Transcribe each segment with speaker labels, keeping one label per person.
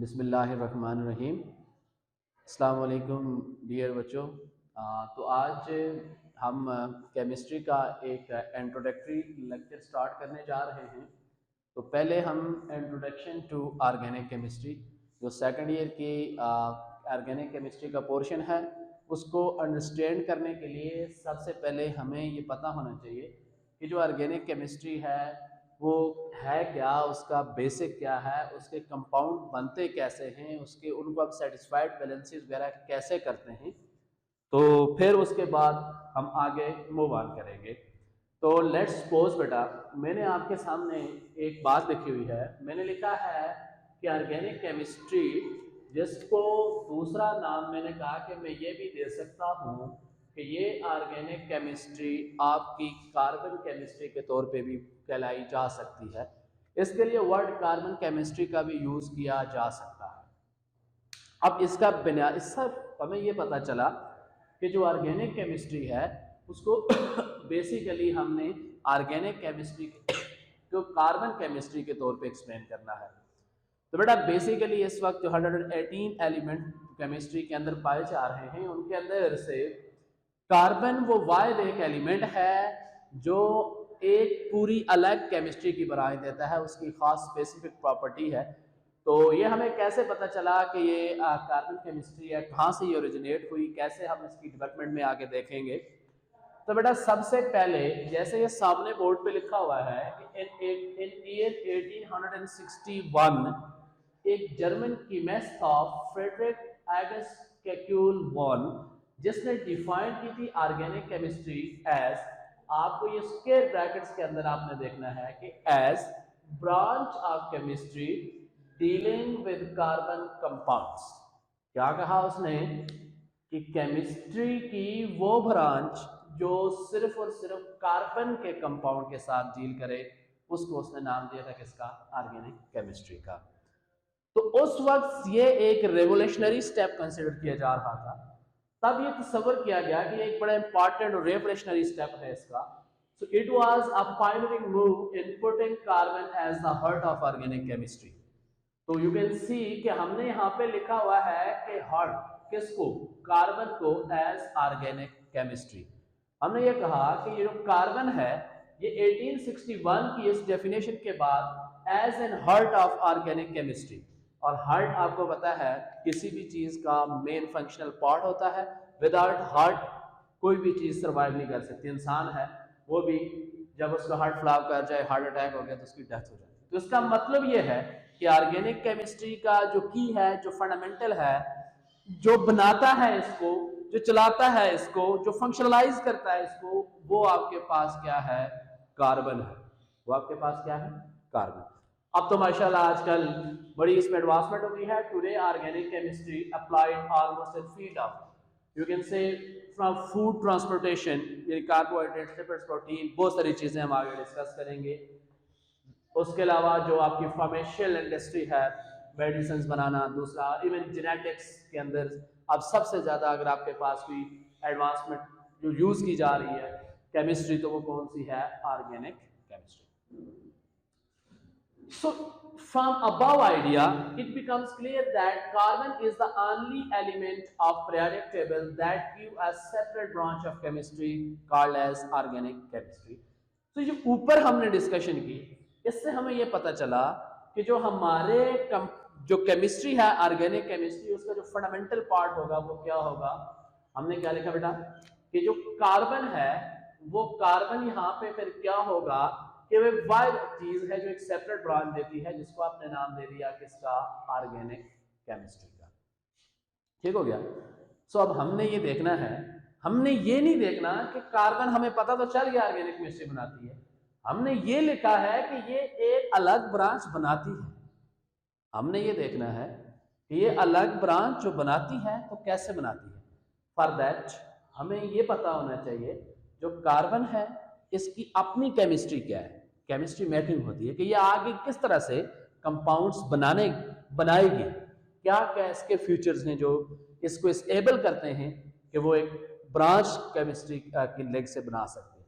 Speaker 1: बिस्मिल्लाहिर्रहमानिर्रहीम। अस्सलाम वालेकुम डियर बच्चों। तो आज हम केमिस्ट्री का एक इंट्रोडक्टरी लेक्चर स्टार्ट करने जा रहे हैं। तो पहले हम इंट्रोडक्शन टू ऑर्गेनिक केमिस्ट्री जो सेकंड ईयर की ऑर्गेनिक केमिस्ट्री का पोर्शन है उसको अंडरस्टैंड करने के लिए सबसे पहले हमें ये पता होना चाहिए कि जो ऑर्गेनिक केमिस्ट्री है वो है क्या, उसका बेसिक क्या है, उसके कंपाउंड बनते कैसे हैं, उसके उनको आप सेटिस्फाइड बैलेंसेस वगैरह कैसे करते हैं। तो फिर उसके बाद हम आगे मूव ऑन करेंगे। तो लेट्स सपोज बेटा मैंने आपके सामने एक बात लिखी हुई है। मैंने लिखा है कि ऑर्गेनिक केमिस्ट्री, जिसको दूसरा नाम मैंने कहा कि मैं ये भी दे सकता हूँ कि ये ऑर्गेनिक केमिस्ट्री आपकी कार्बन केमिस्ट्री के तौर पे भी कहलाई जा सकती है। इसके लिए वर्ड कार्बन केमिस्ट्री का भी यूज़ किया जा सकता है। अब इसका बुनियाद इससे हमें ये पता चला कि जो ऑर्गेनिक केमिस्ट्री है उसको बेसिकली हमने ऑर्गेनिक केमिस्ट्री को कार्बन केमिस्ट्री के तौर पे एक्सप्लेन करना है। तो बेटा बेसिकली इस वक्त जो 118 एलिमेंट केमिस्ट्री के अंदर पाए जा रहे हैं उनके अंदर से कार्बन वो वाहिद एक एलिमेंट है जो एक पूरी अलग केमिस्ट्री की बनाई देता है, उसकी खास स्पेसिफिक प्रॉपर्टी है। तो ये हमें कैसे पता चला कि ये कार्बन केमिस्ट्री है, कहाँ से ये ओरिजिनेट हुई, कैसे हम इसकी डेवलपमेंट में आगे देखेंगे। तो बेटा सबसे पहले जैसे ये सामने बोर्ड पे लिखा हुआ है कि इन ईयर 1861 एक जर्मन कीमिस्ट था फ्रेडरिक एगस केक्यूल वॉन, जिसने डिफाइन की थी ऑर्गेनिक केमिस्ट्री एज, आपको ये स्क्वायर ब्रैकेट्स के अंदर आपने देखना है कि as branch of chemistry dealing with carbon compounds. क्या कहा उसने कि केमिस्ट्री की वो ब्रांच जो सिर्फ और सिर्फ कार्बन के कंपाउंड के साथ डील करे, उसको उसने नाम दिया था किसका? ऑर्गेनिक केमिस्ट्री का। तो उस वक्त ये एक रेवोल्यूशनरी स्टेप कंसिडर किया जा रहा था। तब ये तस्वर किया गया कि एक बड़ा इंपॉर्टेंट और रेवोल्यूशनरी स्टेप है इसका। So it was a pioneering move in putting carbon as the heart of organic chemistry. तो यू कैन सी कि हमने यहाँ पे लिखा हुआ है कि हार्ट किसको? कार्बन को एज ऑर्गेनिक केमिस्ट्री। हमने ये कहा कि ये जो कार्बन है ये 1861 की इस डेफिनेशन के बाद as an heart of organic chemistry, और हार्ट आपको पता है किसी भी चीज का मेन फंक्शनल पार्ट होता है। विदाउट हार्ट कोई भी चीज सर्वाइव नहीं कर सकती। इंसान है वो भी जब उसका हार्ट फ्लॉप कर जाए, हार्ट अटैक हो गया तो उसकी डेथ हो जाती है। तो इसका मतलब ये है कि ऑर्गेनिक केमिस्ट्री का जो की है, जो फंडामेंटल है, जो बनाता है इसको, जो चलाता है इसको, जो फंक्शनलाइज करता है इसको, वो आपके पास क्या है? कार्बन है। वो आपके पास क्या है? कार्बन। अब तो माशाल्लाह आजकल बड़ी इसमें एडवांसमेंट हो गई है। Today organic chemistry applied almost in field of, you can say from food transportation, carbohydrates, lipids, protein, बहुत सारी चीजें हम आगे डिस्कस करेंगे। उसके अलावा जो आपकी फार्मेशियल इंडस्ट्री है, मेडिसिन बनाना, दूसरा इवन जेनेटिक्स के अंदर अब सबसे ज़्यादा अगर आपके पास कोई एडवांसमेंट जो यूज़ की जा रही है केमिस्ट्री, तो वो कौन सी है? Organic chemistry. So from above idea it becomes clear that carbon is the only element of periodic table that give a separate branch of chemistry called as organic chemistry. तो जो ऊपर हमने डिस्कशन की, इससे हमें ये पता चला कि जो हमारे जो केमिस्ट्री है ऑर्गेनिक केमिस्ट्री, उसका जो फंडामेंटल पार्ट होगा वो क्या होगा? हमने क्या लिखा बेटा कि जो कार्बन है वो कार्बन यहाँ पे फिर क्या होगा कि वो वाइड चीज है जो एक सेपरेट ब्रांच देती है, जिसको आपने नाम दे दिया किसका? ऑर्गेनिक केमिस्ट्री का। ठीक हो गया। सो अब हमने ये देखना है, हमने ये नहीं देखना कि कार्बन, हमें पता तो चल गया ऑर्गेनिक केमिस्ट्री बनाती है, हमने ये लिखा है कि ये एक अलग ब्रांच बनाती है। हमने ये देखना है कि ये अलग ब्रांच जो बनाती है तो कैसे बनाती है। फॉर दैट हमें ये पता होना चाहिए जो कार्बन है इसकी अपनी केमिस्ट्री क्या है, केमिस्ट्री मैपिंग होती है कि ये आगे किस तरह से कंपाउंड्स बनाएगी, क्या क्या इसके फीचर्स हैं जो इसको इनेबल करते हैं कि वो एक ब्रांच केमिस्ट्री की लेग से बना सकते हैं।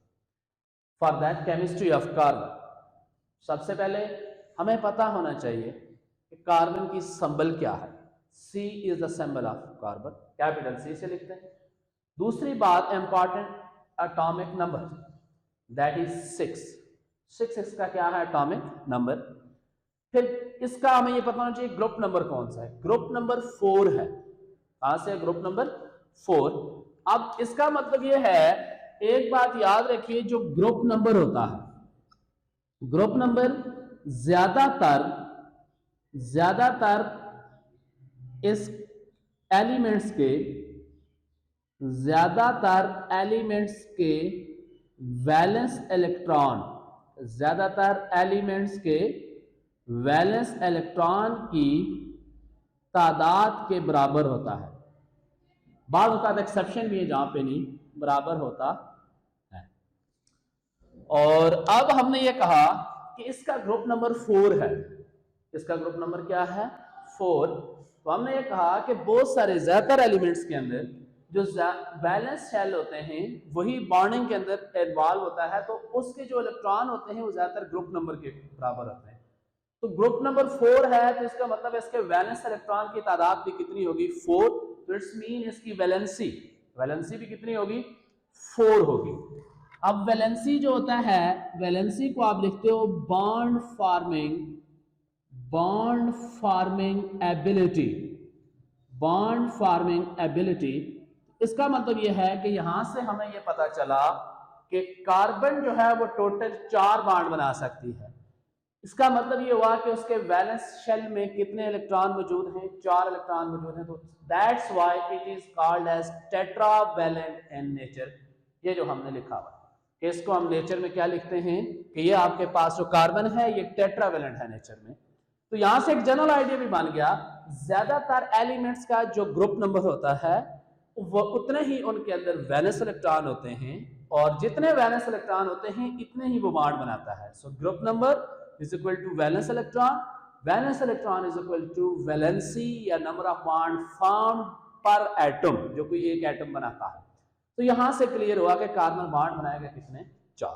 Speaker 1: For that chemistry of carbon, सबसे पहले हमें पता होना चाहिए कार्बन की सिंबल क्या है। C is the symbol of carbon, capital C से लिखते हैं। दूसरी बात, important atomic number, that is 6। 6 इसका क्या है एटॉमिक नंबर। फिर इसका हमें ये पता होना चाहिए ग्रुप नंबर कौन सा है। ग्रुप नंबर 4 है। कहां से है ग्रुप नंबर 4। अब इसका मतलब ये है, एक बात याद रखिए, जो ग्रुप नंबर होता है, ग्रुप नंबर ज्यादातर ज्यादातर इस एलिमेंट्स के ज्यादातर एलिमेंट्स के वैलेंस इलेक्ट्रॉन, ज्यादातर एलिमेंट्स के वैलेंस इलेक्ट्रॉन की तादाद के बराबर होता है। बाद औक़ात एक्सेप्शन भी है जहां पे नहीं बराबर होता है। और अब हमने ये कहा कि इसका ग्रुप नंबर 4 है। इसका ग्रुप नंबर क्या है 4। तो हमने ये कहा कि बहुत सारे ज्यादातर एलिमेंट्स के अंदर जो बैलेंस शेल होते हैं वही बॉन्डिंग के अंदर इन्वॉल्व होता है, तो उसके जो इलेक्ट्रॉन होते हैं वो ज्यादातर ग्रुप नंबर के बराबर होते हैं। तो ग्रुप नंबर 4 है, तो इसका मतलब इसके वैलेंस इलेक्ट्रॉन की तादाद भी कितनी होगी 4। तो इट्स मीन इसकी वैलेंसी भी कितनी होगी 4 होगी। अब वैलेंसी जो होता है, वैलेंसी को आप लिखते हो bond farming ability, bond farming ability. इसका मतलब यह है कि यहां से हमें यह पता चला कि कार्बन जो है वो टोटल 4 बॉन्ड बना सकती है। इसका मतलब ये हुआ कि उसके वैलेंस शेल में कितने इलेक्ट्रॉन मौजूद हैं, 4 इलेक्ट्रॉन मौजूद हैं। तो that's why it is called as tetravalent in nature. ये जो हमने लिखा हुआ कि इसको हम नेचर में क्या लिखते हैं कि ये आपके पास जो कार्बन है ये टेट्रावैलेंट है नेचर में। तो यहां से एक जनरल आइडिया भी बन गया, ज्यादातर एलिमेंट्स का जो ग्रुप नंबर होता है वो उतने ही उनके अंदर वैलेंस इलेक्ट्रॉन होते हैं, और जितने वैलेंस इलेक्ट्रॉन होते हैं इतने ही वो बॉन्ड बनाता है। So group number is equal to valence electron is equal to valency या number of bond formed per atom, जो कोई एक एटम बनाता है। तो यहां से क्लियर हुआ कि कार्बन बॉन्ड बनाएगा कितने 4।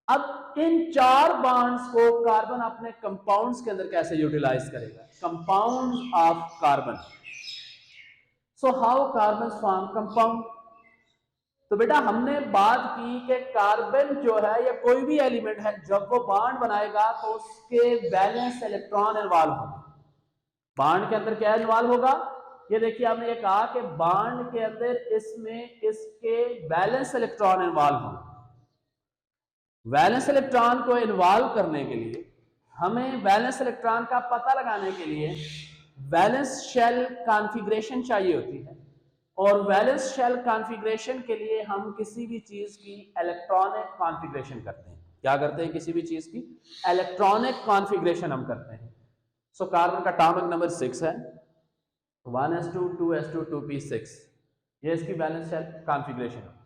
Speaker 1: अब इन 4 बॉन्ड्स को कार्बन अपने कंपाउंड्स के अंदर कैसे यूटिलाइज करेगा, compounds of carbon. So how carbon form compound. तो बेटा हमने बात की कि कार्बन जो है या कोई भी एलिमेंट है जब वो बॉन्ड बनाएगा तो उसके वैलेंस इलेक्ट्रॉन इन्वॉल्व होगा। बॉन्ड के अंदर क्या इन्वॉल्व होगा, ये देखिए आपने ये कहा कि बॉन्ड के अंदर इसमें इसके वैलेंस इलेक्ट्रॉन इन्वॉल्व होंगे। वैलेंस इलेक्ट्रॉन को इन्वॉल्व करने के लिए हमें वैलेंस इलेक्ट्रॉन का पता लगाने के लिए वैलेंस शेल कॉन्फ़िगरेशन चाहिए होती है, और वैलेंस शेल कॉन्फ़िगरेशन के लिए हम किसी भी चीज की इलेक्ट्रॉनिक कॉन्फ़िगरेशन करते हैं। क्या करते हैं, किसी भी चीज की इलेक्ट्रॉनिक कॉन्फ़िगरेशन हम करते हैं। सो कार्बन का एटॉमिक नंबर 6 है, 1s2 2s2 2p6, ये इसकी वैलेंस शेल कॉन्फ़िगरेशन है।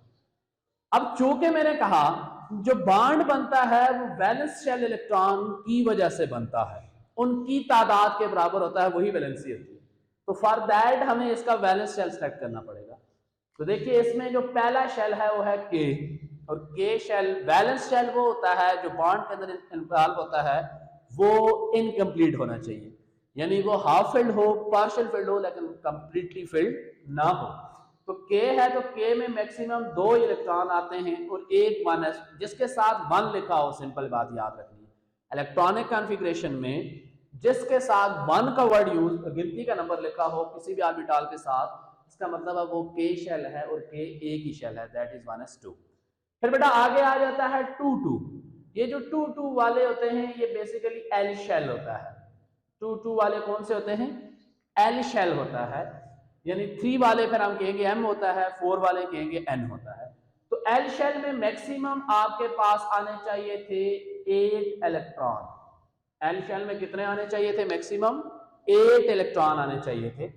Speaker 1: अब चूंकि मैंने कहा जो बॉन्ड बनता है वो वैलेंस शेल इलेक्ट्रॉन की वजह से बनता है, उनकी तादाद के बराबर होता है, वही वैलेंसी होती है। तो फॉर दैट हमें इसका वैलेंस शेल सेलेक्ट करना पड़ेगा। तो देखिए इसमें जो पहला शेल है वो है के, और के शेल वैलेंस शेल वो होता है जो बॉन्ड के अंदर इन्वॉल्व होता है वो इनकम्प्लीट होना चाहिए, यानी वो हाफ फिल्ड हो, पार्शियल फिल्ड हो, लेकिन कंप्लीटली फिल्ड ना हो। तो के है तो के में मैक्सिमम 2 इलेक्ट्रॉन आते हैं और एक 1s जिसके साथ 1 लिखा हो, सिंपल बात याद रखनी है इलेक्ट्रॉनिक कॉन्फ़िगरेशन में जिसके साथ 1 का वर्ड यूज, गिनती का नंबर लिखा हो किसी भी ऑर्बिटल के साथ, इसका मतलब है वो के शेल है और के एक ही शेल है, दैट इज 1s2। फिर बेटा आगे आ जाता है 2 ये जो 2 वाले होते हैं ये बेसिकली एल शेल होता है। 2 वाले कौन से होते हैं, एल शेल होता है, यानी 3 वाले फिर हम कहेंगे एम होता है, 4 वाले कहेंगे एन होता है। तो एल शेल में मैक्सिमम आपके पास आने चाहिए थे 8 इलेक्ट्रॉन। एल शेल में कितने आने चाहिए थे, मैक्सिमम 8 इलेक्ट्रॉन आने चाहिए थे,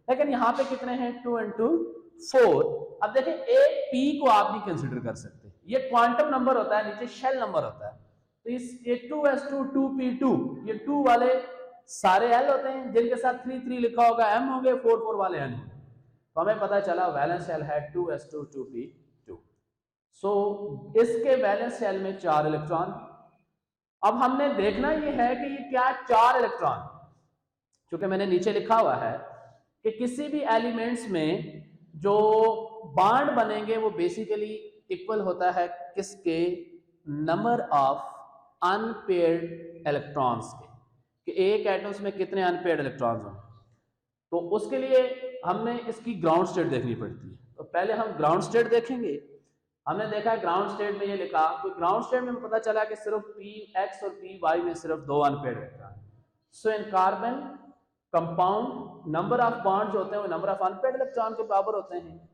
Speaker 1: लेकिन यहां पे कितने हैं 2 and 2 4। अब देखिए एक पी को आप नहीं कंसिडर कर सकते, ये क्वांटम नंबर होता है, नीचे शेल नंबर होता है। तो इस ये 2s2 2p2 ये 2 वाले सारे एल होते हैं जिनके साथ 3 लिखा होगा, एम होंगे, 4 वाले एन होंगे। तो हमें पता चला वैलेंस शेल है 2s2 2p2। सो इसके वैलेंस शेल में 4 इलेक्ट्रॉन। अब हमने देखना ये है कि ये क्या 4 इलेक्ट्रॉन, चूंकि मैंने नीचे लिखा हुआ है कि किसी भी एलिमेंट्स में जो बॉन्ड बनेंगे वो बेसिकली इक्वल होता है किसके, नंबर ऑफ अनपेयर्ड इलेक्ट्रॉन्स के, कि एक एटम्स में कितने अनपेयर्ड इलेक्ट्रॉन्स होंगे। तो उसके लिए हमें इसकी ग्राउंड स्टेट देखनी पड़ती है। तो पहले हम ग्राउंड स्टेट देखेंगे। हमने देखा ग्राउंड स्टेट में ये लिखा, तो ग्राउंड स्टेट में पता चला कि सिर्फ Px और Py में सिर्फ 2 unpaired electron. So in carbon compound number of bonds होते हैं वो नंबर ऑफ अनपेयर्ड इलेक्ट्रॉन के बराबर होते हैं।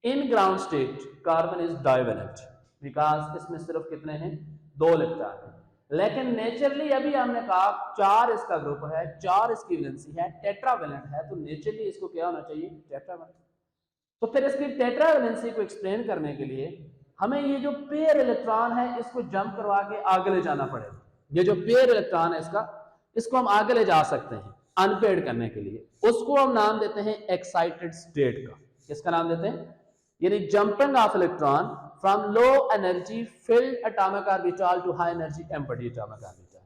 Speaker 1: In ground state carbon is divalent because इसमें सिर्फ कितने हैं, 2 इलेक्ट्रॉन हैं। लेकिन नेचुरली अभी हमने कहा 4 इसका ग्रुप है, 4 इसकी वैलेंसी है, टेट्रावेलेंट है, तो नेचुरली इसको क्या होना चाहिए, टेट्रावेलेंट। तो फिर इसकी टेट्रावेलेंसी को एक्सप्लेन करने के लिए हमें ये जो पेयर इलेक्ट्रॉन है इसको जंप करवा के आगे ले जाना पड़ेगा। ये जो पेयर इलेक्ट्रॉन है इसको हम आगे ले जा सकते हैं अनपेयर्ड करने के लिए। उसको हम नाम देते हैं एक्साइटेड स्टेट का। किसका नाम देते हैं, यानी jumping of electron from low energy filled atomic orbital to high energy empty atomic orbital.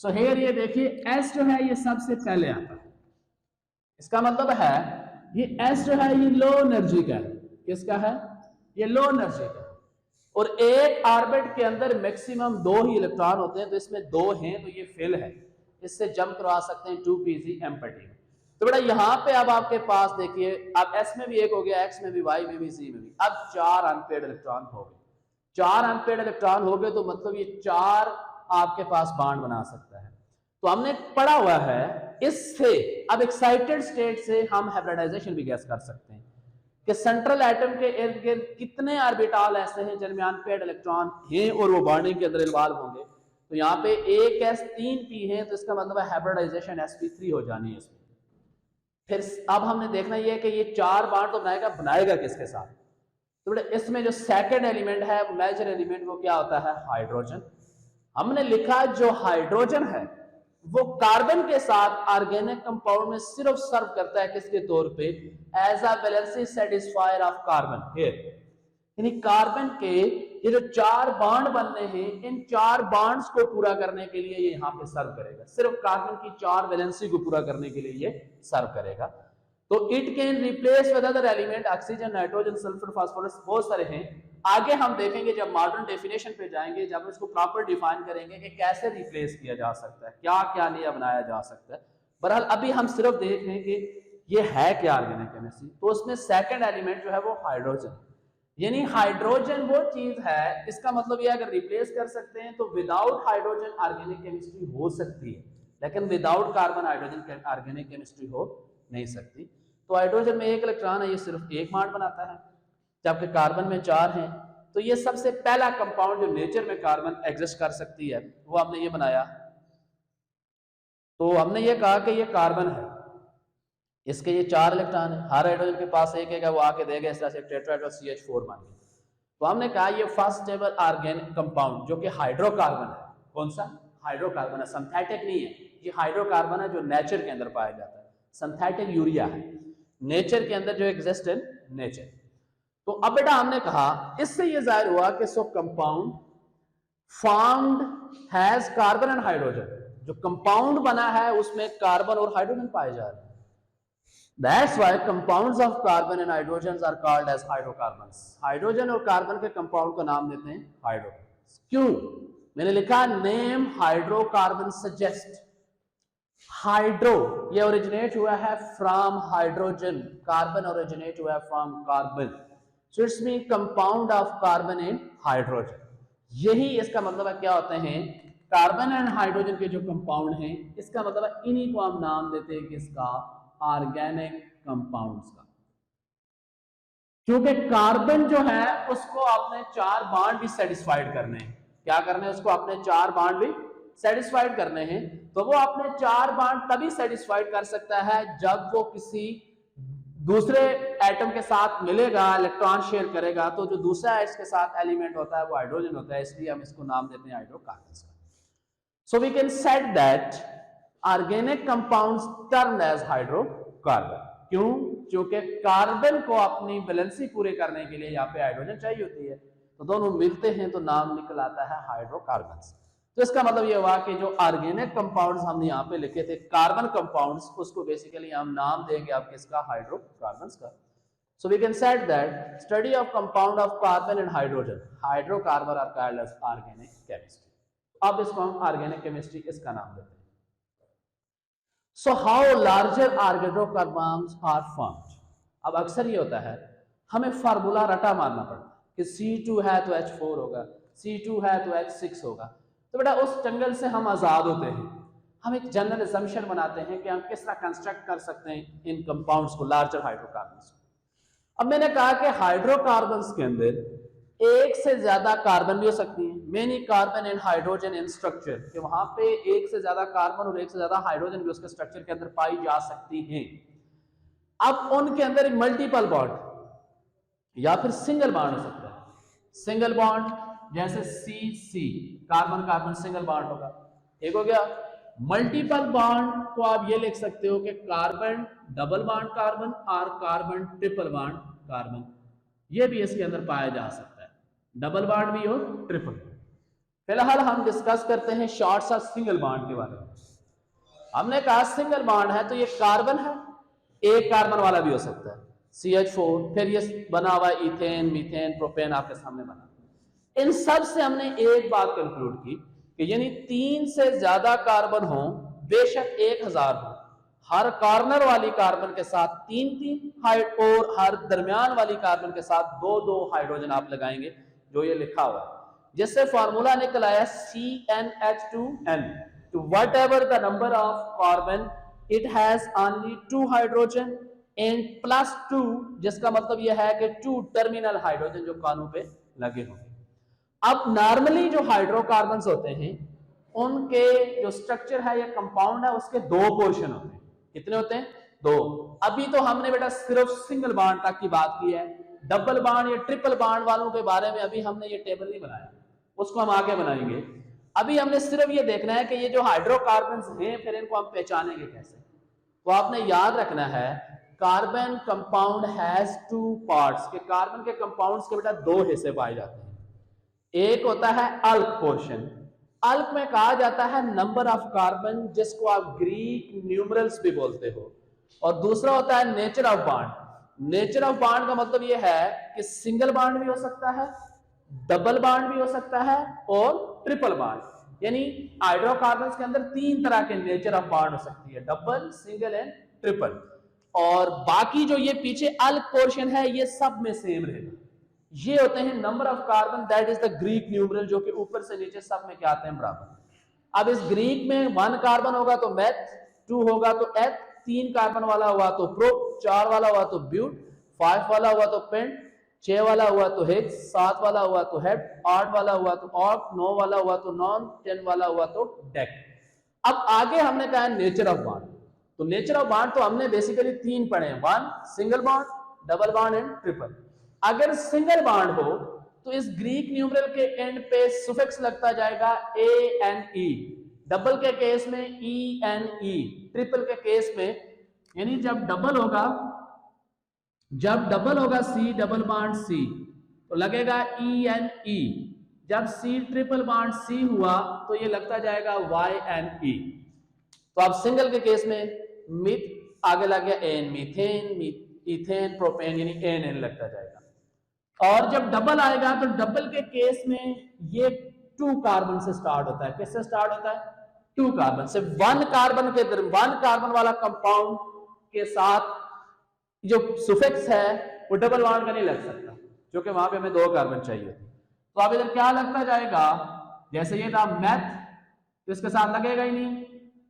Speaker 1: So here ये देखिए एस जो है ये सबसे पहले आता है। इसका मतलब है ये एस जो है ये लो एनर्जी का है। किसका है, ये लो एनर्जी का है। और एक ऑर्बिट के अंदर मैक्सिमम 2 ही इलेक्ट्रॉन होते हैं, तो इसमें 2 हैं तो ये फेल है, इससे जंप करवा सकते हैं 2pz एम्प्टी। तो बेटा यहाँ पे अब आपके पास देखिए, अब s में भी 1 हो गया, x में भी, y में भी, z में भी, अब 4 अनपेयर्ड इलेक्ट्रॉन हो गए। 4 अनपेयर्ड इलेक्ट्रॉन हो गए तो मतलब ये 4 आपके पास बॉन्ड बना सकता है। तो हमने पढ़ा हुआ है इससे अब एक्साइटेड स्टेट से हम हाइब्रिडाइजेशन भी गैस कर सकते हैं कि सेंट्रल एटम के इर्द गिर्द कितने ऑर्बिटल ऐसे हैं जिनमें अनपेयर्ड इलेक्ट्रॉन हैं और वो बॉन्डिंग के अंदर इन्वॉल्व होंगे। तो यहाँ पे 1s 3p है, तो इसका मतलब है हाइब्रिडाइजेशन sp3 हो जानी है इसमें। फिर अब हमने देखना ये है कि ये 4 बॉन्ड तो बनाएगा किसके साथ। तो बेटा इसमें जो सेकंड एलिमेंट है, मेजर एलिमेंट, वो क्या होता है, हाइड्रोजन। हमने लिखा जो हाइड्रोजन है वो कार्बन के साथ ऑर्गेनिक कंपाउंड में सिर्फ सर्व करता है किसके तौर पे, as a valency satisfier of carbon here. यानी कार्बन के ये जो 4 बॉन्ड बनने हैं, इन 4 बॉन्ड्स को पूरा करने के लिए ये यहाँ पे सर्व करेगा, सिर्फ कार्बन की 4 वैलेंसी को पूरा करने के लिए ये सर्व करेगा। तो it can replace with other element, oxygen, nitrogen, sulphur, phosphorus, बहुत सारे हैं। आगे हम देखेंगे जब मॉडर्न डेफिनेशन पे जाएंगे, जब इसको प्रॉपर डिफाइन करेंगे कि कैसे रिप्लेस किया जा सकता है, क्या क्या नया बनाया जा सकता है। बहरहाल अभी हम सिर्फ देख रहे हैं कि ये है क्या ऑर्गेनिक केमिस्ट्री। तो उसमें सेकंड एलिमेंट जो है वो हाइड्रोजन, यानी हाइड्रोजन वो चीज है, इसका मतलब ये अगर रिप्लेस कर सकते हैं तो विदाउट हाइड्रोजन ऑर्गेनिक केमिस्ट्री हो सकती है, लेकिन without carbon hydrogen organic chemistry हो नहीं सकती। तो हाइड्रोजन में 1 इलेक्ट्रॉन है, ये सिर्फ 1 बॉन्ड बनाता है, जबकि कार्बन में 4 हैं। तो ये सबसे पहला कंपाउंड जो नेचर में कार्बन एग्जिस्ट कर सकती है वो हमने ये बनाया। तो हमने ये कहा कि ये कार्बन है, इसके ये 4 इलेक्ट्रॉन है, हर हाइड्रोजन के पास 1 है, वो आके देगा इस तरह से टेट्राहेड्रल CH4 बन गया। तो हमने कहा ये फर्स्ट स्टेबल ऑर्गेनिक कंपाउंड जो कि हाइड्रोकार्बन है। कौन सा हाइड्रोकार्बन है, सिंथेटिक नहीं है, ये हाइड्रोकार्बन है जो नेचर के अंदर पाया जाता है। सिंथेटिक यूरिया है नेचर के अंदर जो एग्जिस्ट इन नेचर। तो अब बेटा हमने कहा इससे ये जाहिर हुआ कि सो compound formed has carbon and hydrogen, जो कंपाउंड बना है उसमें कार्बन और हाइड्रोजन पाए जा रहे हैं। That's why compounds of carbon and hydrogens are called as hydrocarbons. Hydrogen और कार्बन के कंपाउंड का नाम देते हैं हाइड्रोकार्बन। क्यों, मैंने लिखा नेम हाइड्रोकार्बन सजेस्ट। हाइड्रो ये ओरिजिनेट हुआ है फ्रॉम हाइड्रोजन, कार्बन ओरिजिनेट हुआ है from carbon, so it's mean compound of carbon and hydrogen. यही इसका मतलब है, क्या होते हैं कार्बन एंड हाइड्रोजन के जो कंपाउंड हैं, इसका मतलब है इन्हीं को हम नाम देते हैं किसका, ऑर्गेनिक कंपाउंड्स का। क्योंकि कार्बन जो है उसको अपने 4 बॉन्ड भी सेटिस्फाइड करने हैं। क्या करने हैं, उसको अपने 4 बॉन्ड भी सेटिस्फाइड करने हैं। तो वो अपने 4 बॉन्ड तभी सेटिस्फाइड कर सकता है जब वो किसी दूसरे एटम के साथ मिलेगा, इलेक्ट्रॉन शेयर करेगा। तो जो दूसरा इसके साथ एलिमेंट होता है वो हाइड्रोजन होता है, इसलिए हम इसको नाम देते हैं हाइड्रोकार्बन्स का। So we can set that organic compounds termed as hydrocarbon. क्यों, क्योंकि कार्बन को अपनी वैलेंसी पूरे करने के लिए यहाँ पे हाइड्रोजन चाहिए होती है, तो दोनों मिलते हैं तो नाम निकल आता है हाइड्रोकार्बन्स। तो इसका मतलब ये हुआ कि जो ऑर्गेनिक कंपाउंड्स हमने यहाँ पे लिखे थे कार्बन कंपाउंड्स, उसको बेसिकली हम नाम देंगे आप किसका, हाइड्रोकार्बन्स का। So we can say that study of compound of carbon and hydrogen, hydrocarbon are called as organic chemistry. अब इसको हम organic chemistry इसका नाम देते हैं। So how larger hydrocarbons are formed? अब अक्सर ये होता है हमें फार्मूला रटा मारना पड़ता है कि C2 है तो H4 होगा, C2 है तो H6 होगा। तो बेटा उस जंगल से हम आज़ाद होते हैं, हम एक जनरल असम्पशन बनाते हैं कि हम किस तरह कंस्ट्रक्ट कर सकते हैं इन कंपाउंड्स को, लार्जर हाइड्रोकार्बन्स। अब मैंने कहा कि हाइड्रोकार्बन्स के अंदर एक से ज्यादा कार्बन भी हो सकती है, many carbon and hydrogen in structure, कि वहां पे एक से ज्यादा कार्बन और एक से ज्यादा हाइड्रोजन भी उसके स्ट्रक्चर के अंदर पाई जा सकती हैं। अब उनके अंदर मल्टीपल बॉन्ड या फिर सिंगल बॉन्ड हो सकता है। सिंगल बॉन्ड जैसे C carbon carbon single bond होगा, एक हो गया। मल्टीपल बॉन्ड को आप ये लिख सकते हो कि कार्बन डबल बॉन्ड कार्बन और कार्बन ट्रिपल बॉन्ड कार्बन, ये भी इसके अंदर पाया जा सकता है, डबल बॉन्ड भी हो ट्रिपल। फिलहाल हम डिस्कस करते हैं शॉर्ट सा सिंगल बॉन्ड के बारे में। हमने कहा सिंगल बॉन्ड है तो ये कार्बन है, एक कार्बन वाला भी हो सकता है CH4, फिर ये बना हुआ इथेन मीथेन प्रोपेन आपके सामने बना। इन सब से हमने एक बात कंक्लूड की कि यानी 3 से ज्यादा कार्बन हो, बेशक 1000 हो, हर कॉर्नर वाली कार्बन के साथ 3 और हर दरमियान वाली कार्बन के साथ 2 हाइड्रोजन आप लगाएंगे, जो ये लिखा हुआ है, जिससे फॉर्मूला निकल आया CnH2n। तो what ever the number of carbon it has only 2 hydrogen and +2, जिसका मतलब यह है कि 2 टर्मिनल हाइड्रोजन जो कानों पे लगे होंगे। अब नॉर्मली जो हाइड्रोकार्बन्स होते हैं उनके जो स्ट्रक्चर है या कंपाउंड है उसके 2 पोर्शन होते हैं। कितने होते हैं? 2। अभी तो हमने बेटा सिर्फ सिंगल बॉन्ड तक की बात की है, डबल बॉन्ड या ट्रिपल बॉन्ड वालों के बारे में अभी हमने ये टेबल नहीं बनाया, उसको हम आगे बनाएंगे। अभी हमने सिर्फ ये देखना है कि ये जो हाइड्रोकार्बन्स हैं फिर इनको हम पहचानेंगे कैसे। तो आपने याद रखना है कार्बन कंपाउंड हैज 2 पार्ट्स, के कार्बन के कंपाउंड्स के बेटा 2 हिस्से पाए जाते हैं। एक होता है अल्क पोर्शन, अल्क में कहा जाता है नंबर ऑफ कार्बन, जिसको आप ग्रीक न्यूमरल्स भी बोलते हो, और दूसरा होता है nature of bond. Nature of bond का मतलब यह है कि सिंगल बॉन्ड भी हो सकता है, डबल बॉन्ड भी हो सकता है और ट्रिपल बॉन्ड। यानी हाइड्रोकार्बन्स के अंदर 3 तरह के नेचर ऑफ बॉन्ड हो सकती है, डबल, सिंगल एंड ट्रिपल। और बाकी जो ये पीछे अल्क पोर्शन है ये सब में सेम रहेगा। ये होते हैं number of carbon, that is the Greek numeral, जो कि ऊपर से नीचे सब में क्या आते हैं बराबर। अब इस ग्रीक में 1 कार्बन होगा तो मेथ, 2 होगा तो एथ, 3 कार्बन वाला हुआ तो प्रोप, 4 वाला हुआ तो ब्यूट, 5 वाला हुआ तो पेंट, 6 वाला हुआ तो हेक्स, 7 वाला हुआ तो हेड, 8 वाला हुआ तो ऑक्ट, 9 वाला हुआ तो नॉन, 10 वाला हुआ तो डेक। अब आगे हमने कहा है नेचर ऑफ बॉन्ड। तो नेचर ऑफ बॉन्ड तो हमने बेसिकली 3 पढ़े हैं, 1 single bond, double bond and triple. अगर सिंगल बॉन्ड हो तो इस ग्रीक न्यूमरल के एंड पे सुफिक्स लगता जाएगा ANE, डबल के केस में ENE, ट्रिपल के केस में, यानी जब डबल होगा C डबल बॉन्ड C तो लगेगा ENE, जब C ट्रिपल बॉन्ड C हुआ तो ये लगता जाएगा YNE। तो अब सिंगल के केस में मिथ आगे लग गया एन, मीथेन, इथेन, प्रोपेन, यानी NN लगता जाएगा। और जब डबल आएगा तो डबल के केस में ये 2 कार्बन से स्टार्ट होता है। किससे स्टार्ट होता है? 2 कार्बन से। 1 कार्बन के 1 कार्बन वाला कंपाउंड के साथ जो सुफिक्स है वो डबल बॉन्ड का नहीं लग सकता, जो कि वहां पे हमें 2 कार्बन चाहिए। तो अब इधर क्या लगता जाएगा, जैसे ये था मैथ तो इसके साथ लगेगा ही नहीं।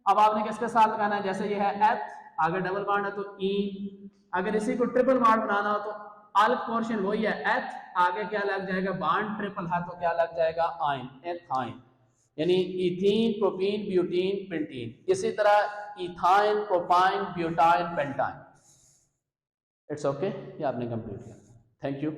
Speaker 1: अब आपने किसके साथ लगाना है, जैसे ये है एथ, आगे डबल बॉन्ड है तो ईन। अगर इसी को ट्रिपल बॉन्ड बनाना हो तो अल्क पोर्शन वही है एथ, आगे क्या लग जाएगा, बॉन्ड ट्रिपल है तो क्या लग जाएगा, आइन, एथाइन, यानी इथीन, प्रोपीन, ब्यूटीन, पेंटीन। इसी तरह ethyne, propyne, butyne, pentyne. It's okay, ये आपने कंप्लीट किया। Thank you.